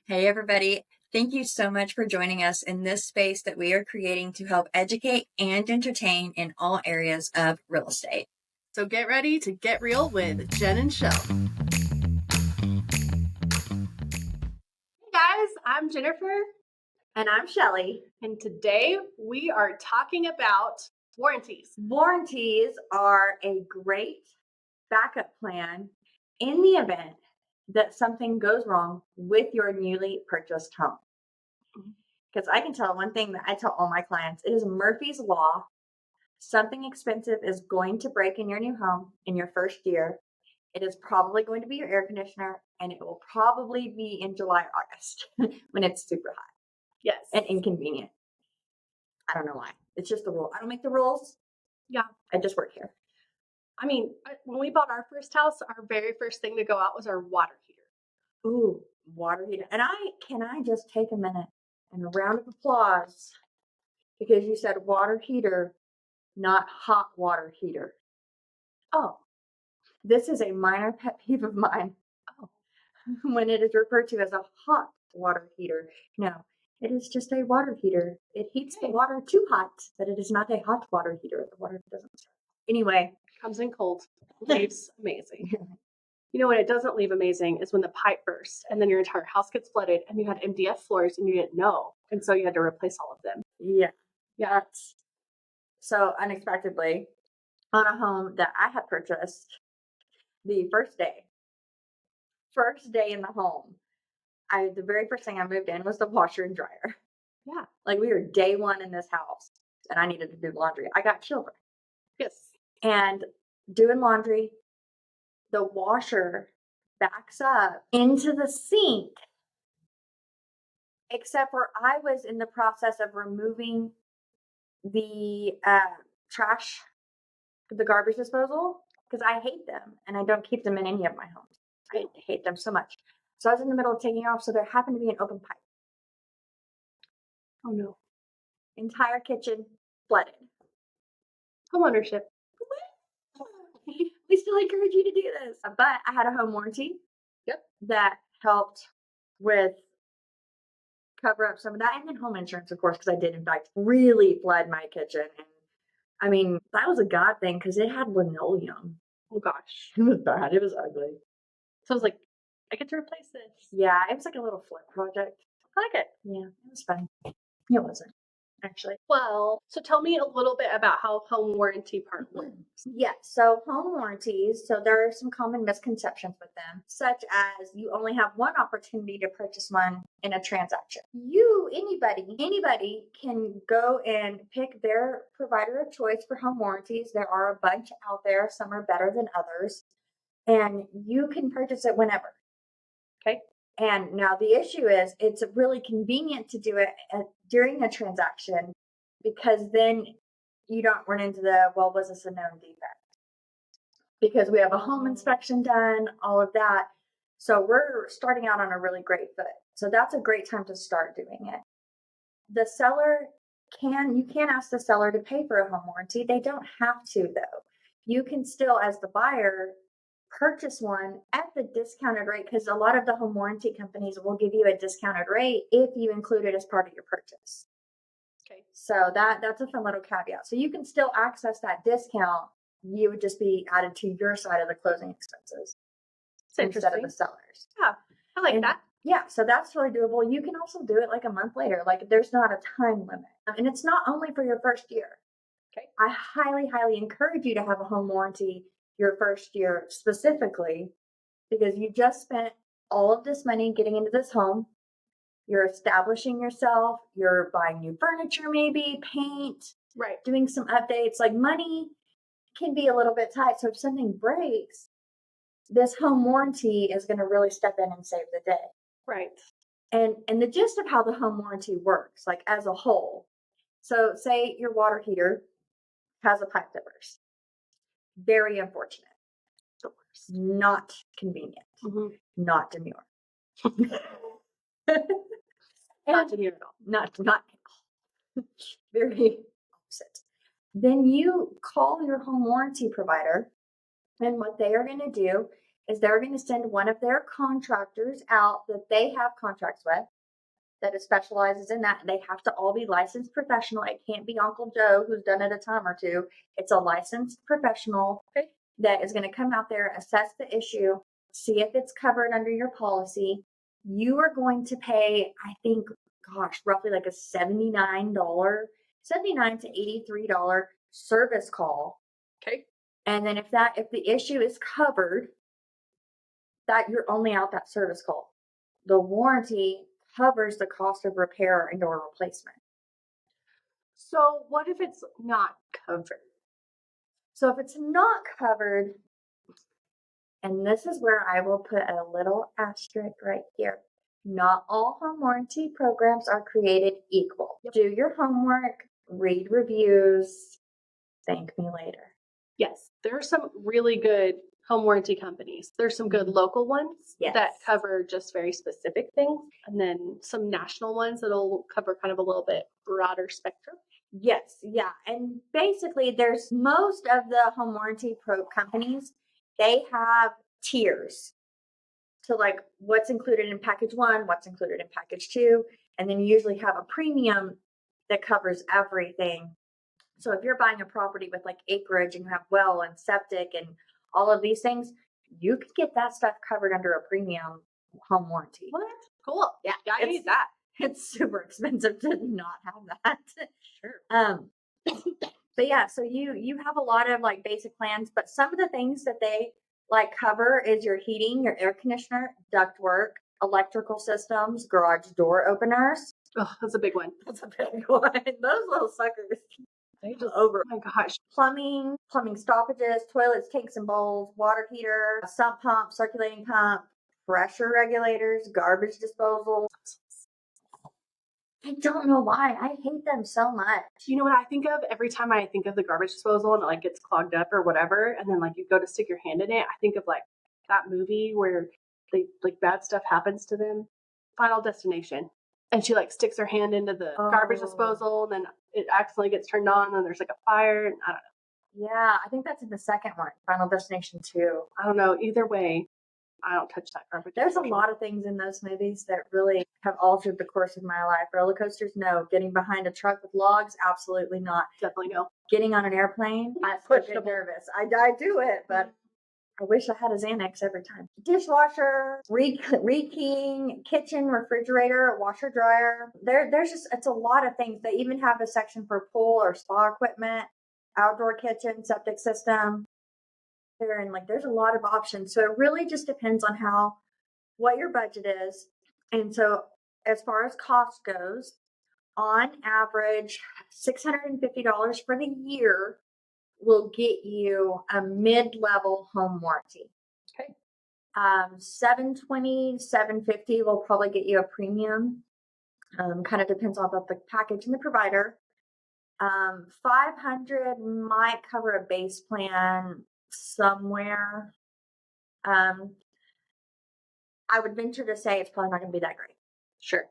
Hey, everybody. Thank you so much for joining us in this space that we are creating to help educate and entertain in all areas of real estate. So get ready to get real with Jen and Shell. Hey guys, I'm Jennifer. And I'm Shelley. And today we are talking about warranties. Warranties are a great backup plan in the event that something goes wrong with your newly purchased home. Because I can tell one thing that I tell all my clients, it is Murphy's Law. Something expensive is going to break in your new home in your first year. It is probably going to be your air conditioner, and it will probably be in July, August when it's super hot. Yes. And inconvenient. I don't know why. It's just the rule. I don't make the rules. Yeah. I just work here. I mean, when we bought our first house, our very first thing to go out was our water heater. Ooh, water heater. And can I just take a minute and a round of applause because you said water heater, not hot water heater. Oh, this is a minor pet peeve of mine. Oh. When it is referred to as a hot water heater. No, it is just a water heater. It heats the water too hot, but it is not a hot water heater. The water doesn't start. Anyway. Comes in cold. Leaves amazing. You know what it doesn't leave amazing is when the pipe bursts and then your entire house gets flooded and you had MDF floors and you didn't know. And so you had to replace all of them. Yeah. Yeah. So unexpectedly, on a home that I had purchased the first day in the home, the very first thing I moved in was the washer and dryer. Yeah. Like we were day one in this house and I needed to do laundry. I got children. Yes. And doing laundry, the washer backs up into the sink, except for I was in the process of removing the trash, the garbage disposal, because I hate them and I don't keep them in any of my homes. I hate them so much. So I was in the middle of taking off, so there happened to be an open pipe. Oh no. Entire kitchen flooded. Homeownership. We still encourage you to do this. But I had a home warranty. Yep. That helped with cover up some of that. And then home insurance, of course, because I did, in fact, really flood my kitchen. And I mean, that was a God thing because it had linoleum. Oh gosh. It was bad. It was ugly. So I was like, I get to replace this. Yeah, it was like a little flip project. I like it. Yeah, it was fun. It wasn't, actually. Well, so tell me a little bit about how home warranty part works. Yeah, so home warranties, so there are some common misconceptions with them, such as you only have one opportunity to purchase one in a transaction. Anybody can go and pick their provider of choice for home warranties. There are a bunch out there. Some are better than others, and you can purchase it whenever. Okay. And now the issue is it's really convenient to do it during a transaction because then you don't run into was this a known defect? Because we have a home inspection done, all of that. So we're starting out on a really great foot. So that's a great time to start doing it. The seller you can ask the seller to pay for a home warranty. They don't have to though. You can still, as the buyer, purchase one at the discounted rate because a lot of the home warranty companies will give you a discounted rate if you include it as part of your purchase. Okay. So that's a fun little caveat. So you can still access that discount. You would just be added to your side of the closing expenses instead of the sellers. Yeah, I like that. Yeah, so that's really doable. You can also do it like a month later. Like there's not a time limit. And it's not only for your first year. Okay. I highly, highly encourage you to have a home warranty your first year specifically because you just spent all of this money getting into this home. You're establishing yourself. You're buying new furniture, maybe paint, right? Doing some updates. Like money can be a little bit tight. So if something breaks, this home warranty is going to really step in and save the day. Right. And the gist of how the home warranty works, like as a whole. So say your water heater has a pipe that bursts. Very unfortunate. Not convenient. Mm-hmm. Not demure. Not demure at all. Not at all. Very opposite. Then you call your home warranty provider, and what they are going to do is they're going to send one of their contractors out that they have contracts with that specializes in that. They have to all be licensed professional. It can't be Uncle Joe who's done it a time or two. It's a licensed professional that is going to come out there, assess the issue, see if it's covered under your policy. You are going to pay, I think, roughly like a $79 to $83 service call. Okay. And then if the issue is covered, that you're only out that service call. The warranty covers the cost of repair and or replacement. So what if it's not covered? So if it's not covered, and this is where I will put a little asterisk right here. Not all home warranty programs are created equal. Yep. Do your homework, read reviews, thank me later. Yes, there are some really good home warranty companies. There's some good local ones that cover just very specific things, and then some national ones that'll cover kind of a little bit broader spectrum. Yes, yeah. And basically there's most of the home warranty pro companies, they have tiers. So like what's included in package 1, what's included in package 2, and then you usually have a premium that covers everything. So if you're buying a property with like acreage and you have well and septic and all of these things, you could get that stuff covered under a premium home warranty. What? Cool. Yeah, I need that. It's super expensive to not have that. Sure. But yeah, so you have a lot of like basic plans, but some of the things that they like cover is your heating, your air conditioner, ductwork, electrical systems, garage door openers. Oh, that's a big one. That's a big one. Those little suckers. They just, over. Oh my gosh. Plumbing stoppages, toilets, tanks and bowls, water heater, sump pump, circulating pump, pressure regulators, garbage disposal. I don't know why. I hate them so much. You know what I think of every time I think of the garbage disposal and it like gets clogged up or whatever, and then like you go to stick your hand in it, I think of like that movie where they like bad stuff happens to them. Final Destination. And she like sticks her hand into the garbage disposal, and then it accidentally gets turned on, and there's like a fire, and I don't know. Yeah, I think that's in the second one, Final Destination 2. I don't know. Either way, I don't touch that garbage. There's a lot of things in those movies that really have altered the course of my life. Roller coasters, no. Getting behind a truck with logs, absolutely not. Definitely no. Getting on an airplane, I get nervous. I do it, but I wish I had a Xanax every time. Dishwasher, rekeying, kitchen, refrigerator, washer, dryer. There's just, it's a lot of things. They even have a section for pool or spa equipment, outdoor kitchen, septic system. And like, there's a lot of options. So it really just depends on what your budget is. And so as far as cost goes, on average, $650 for the year will get you a mid-level home warranty. Okay. $720, $750 will probably get you a premium. Kind of depends on the package and the provider. $500 might cover a base plan somewhere. I would venture to say it's probably not going to be that great. Sure.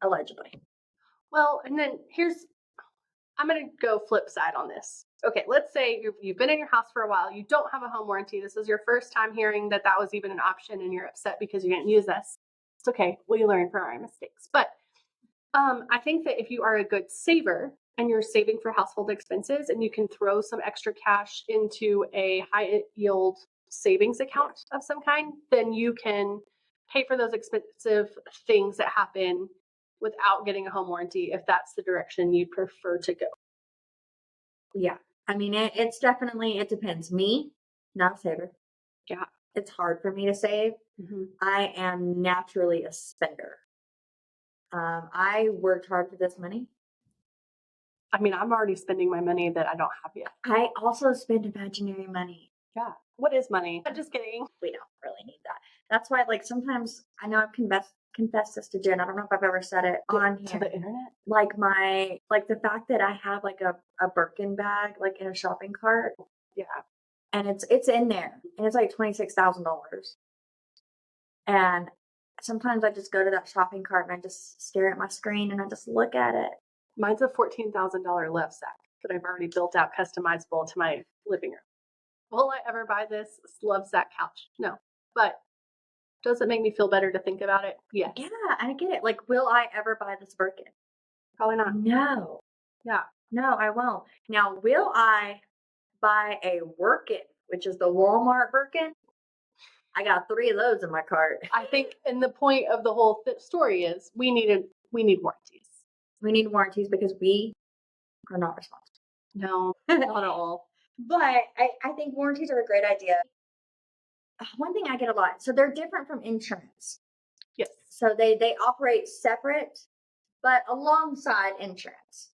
Allegedly. Well, and then I'm going to go flip side on this. Okay, let's say you've been in your house for a while. You don't have a home warranty. This is your first time hearing that was even an option, and you're upset because you didn't use this. It's okay. We learn from our mistakes. But I think that if you are a good saver and you're saving for household expenses and you can throw some extra cash into a high yield savings account of some kind, then you can pay for those expensive things that happen without getting a home warranty if that's the direction you'd prefer to go. Yeah. I mean, it's definitely, it depends. Me, not a saver. Yeah. It's hard for me to save. Mm-hmm. I am naturally a spender. I worked hard for this money. I mean, I'm already spending my money that I don't have yet. I also spend imaginary money. Yeah. What is money? I'm just kidding. We don't really need that. That's why, like, sometimes I know I've confessed this to Jen. I don't know if I've ever said it on here. To the internet? Like the fact that I have like a Birkin bag, like in a shopping cart. Yeah. And it's in there. And it's like $26,000. And sometimes I just go to that shopping cart and I just stare at my screen and I just look at it. Mine's a $14,000 love sack that I've already built out customizable to my living room. Will I ever buy this love sack couch? No. But does it make me feel better to think about it? Yes. Yeah, I get it. Like, will I ever buy this Birkin? Probably not. No. Yeah. No, I won't. Now, will I buy a Workin, which is the Walmart Birkin? I got 3 of those in my cart. I think, and the point of the whole story is we need warranties. We need warranties because we are not responsible. No, not at all. But I think warranties are a great idea. One thing I get a lot, so they're different from insurance. Yes. So they operate separate, but alongside insurance.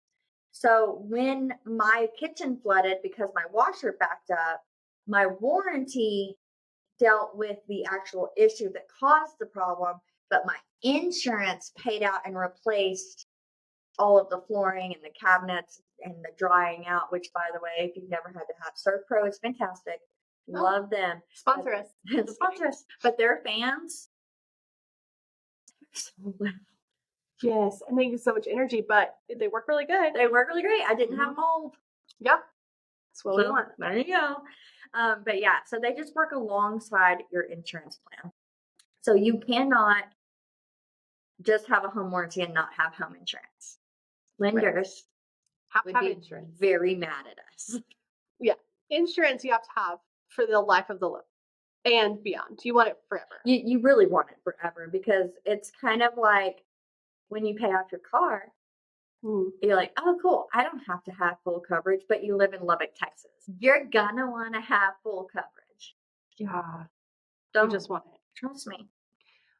So when my kitchen flooded because my washer backed up, my warranty dealt with the actual issue that caused the problem, but my insurance paid out and replaced all of the flooring and the cabinets and the drying out, which, by the way, if you've never had to have Surf Pro, it's fantastic. Love them. Sponsor us. Sponsor us. But their fans, so loud. Yes, and they use so much energy, but they work really good. They work really great. I didn't have mold. Yeah, that's what we want. There you go. But yeah, so they just work alongside your insurance plan. So you cannot just have a home warranty and not have home insurance. Lenders Have would to have be insurance. very mad at us. Yeah, insurance you have to have for the life of the loan and beyond. You want it forever. You really want it forever because it's kind of like when you pay off your car, you're like, oh, cool. I don't have to have full coverage, but you live in Lubbock, Texas. You're gonna want to have full coverage. Yeah, Don't just want it. Trust me.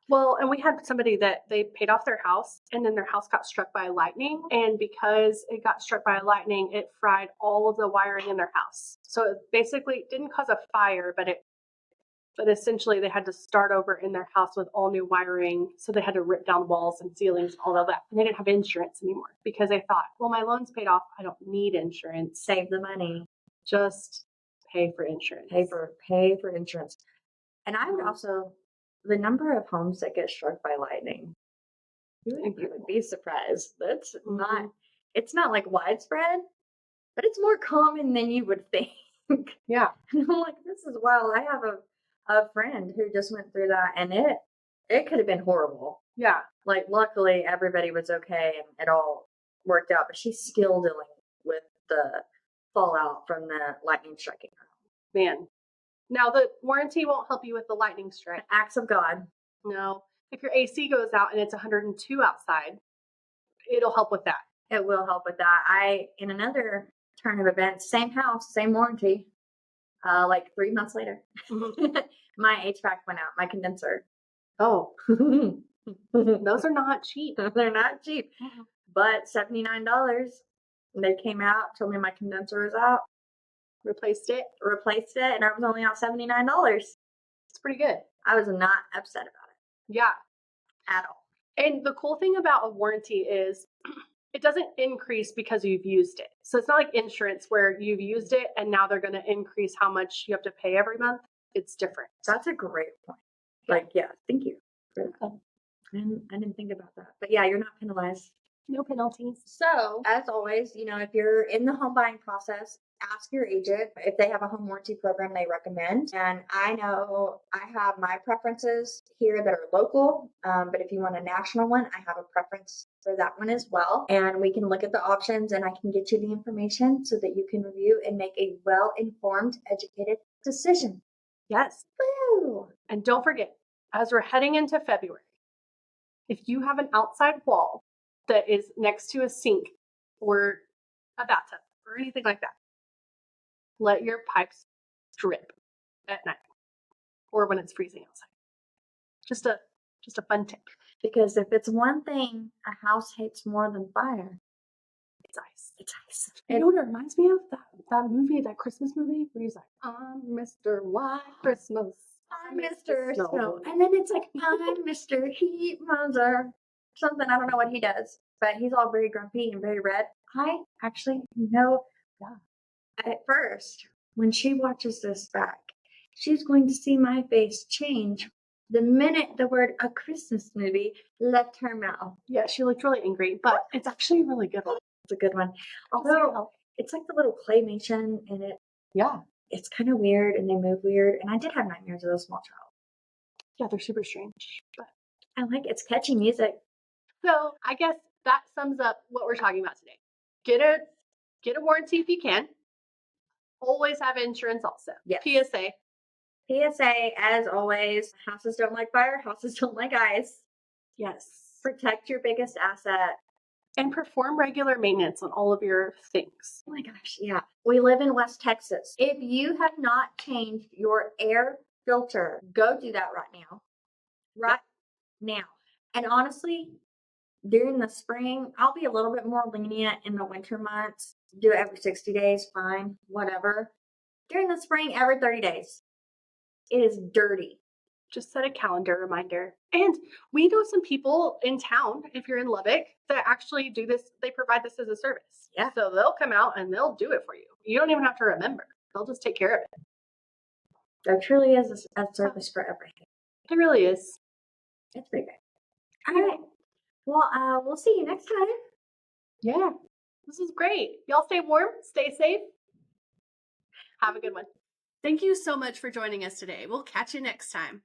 Well, and we had somebody that they paid off their house and then their house got struck by lightning. And because it got struck by lightning, it fried all of the wiring in their house. So it basically didn't cause a fire, but essentially they had to start over in their house with all new wiring. So they had to rip down walls and ceilings, all of that. And they didn't have insurance anymore because they thought, well, my loan's paid off. I don't need insurance. Save the money. Just pay for insurance. Pay for insurance. And I would also, the number of homes that get struck by lightning, you would be surprised. That's not, it's not like widespread, but it's more common than you would think. Yeah. And I'm like, this is wild. I have a friend who just went through that and it could have been horrible. Yeah. Like, luckily everybody was okay and it all worked out, but she's still dealing with the fallout from the lightning striking her. Man. Now, the warranty won't help you with the lightning strike. Acts of God. No. If your AC goes out and it's 102 outside, it'll help with that. It will help with that. In another turn of events, same house, same warranty, like 3 months later, my HVAC went out, my condenser. Oh. Those are not cheap. They're not cheap. But $79, they came out, told me my condenser was out. Replaced it, and I was only out $79. It's pretty good. I was not upset about it. Yeah. At all. And the cool thing about a warranty is it doesn't increase because you've used it. So it's not like insurance where you've used it and now they're going to increase how much you have to pay every month. It's different. That's a great point. Like, yeah, thank you for that. I didn't think about that. But yeah, you're not penalized. No penalties. So, as always, if you're in the home buying process, ask your agent if they have a home warranty program they recommend. And I know I have my preferences here that are local, but if you want a national one, I have a preference for that one as well. And we can look at the options and I can get you the information so that you can review and make a well-informed, educated decision. Yes. Woo! And don't forget, as we're heading into February, if you have an outside wall that is next to a sink or a bathtub or anything like that, let your pipes drip at night or when it's freezing outside. Just a fun tip. Because if it's one thing a house hates more than fire, it's ice. It's ice. You know what it reminds me of? That movie, that Christmas movie where he's like, I'm Mr. White Christmas. I'm Mr. Snow. And then it's like, I'm Mr. Heat Miser. Something, I don't know what he does, but he's all very grumpy and very red. I actually know. Yeah. At first, when she watches this back, she's going to see my face change the minute the word a Christmas movie left her mouth. Yeah, she looked really angry, but it's actually a really good one. It's a good one. Although, it's like the little claymation in it. Yeah. it's kind of weird and they move weird. And I did have nightmares of those small child. Yeah, they're super strange. But I like it's catchy music. so I guess that sums up what we're talking about today. Get a warranty if you can. Always have insurance also. Yes. PSA. PSA, as always, houses don't like fire, houses don't like ice. Yes. Protect your biggest asset. And perform regular maintenance on all of your things. Oh my gosh, yeah. We live in West Texas. If you have not changed your air filter, go do that right now. Right now. And honestly, during the spring, I'll be a little bit more lenient in the winter months. Do it every 60 days, fine, whatever. During the spring, every 30 days. It is dirty. Just set a calendar reminder. And we know some people in town, if you're in Lubbock, that actually do this. They provide this as a service. Yeah. So they'll come out and they'll do it for you. You don't even have to remember. They'll just take care of it. There truly is a service for everything. It really is. It's pretty good. All right. Well, we'll see you next time. Yeah. This is great. Y'all stay warm, stay safe. Have a good one. Thank you so much for joining us today. We'll catch you next time.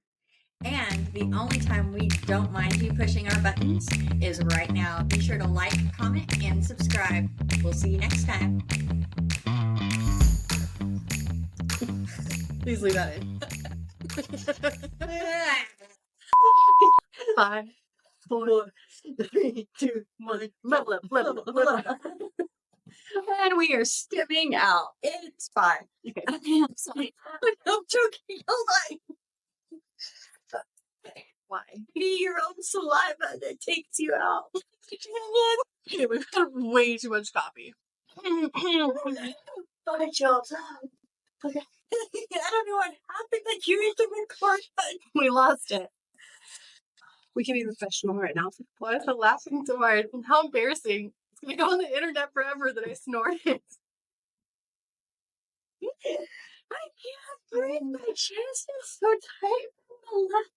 And the only time we don't mind you pushing our buttons is right now. Be sure to like, comment, and subscribe. We'll see you next time. Please leave that in. 5, 4, 3, 2, 1. Level up. And we are stepping out. It's fine. Okay. I'm sorry. I'm joking. Hold on. Why? Your own saliva that takes you out. Okay, we've had way too much coffee. Bye, Jules. Okay. I don't know what happened. Like you hit the record button. We lost it. We can be professional right now. Why is it laughing so hard? And how embarrassing. It's going to go on the internet forever that I snorted. I can't breathe. My chest is so tight from the left.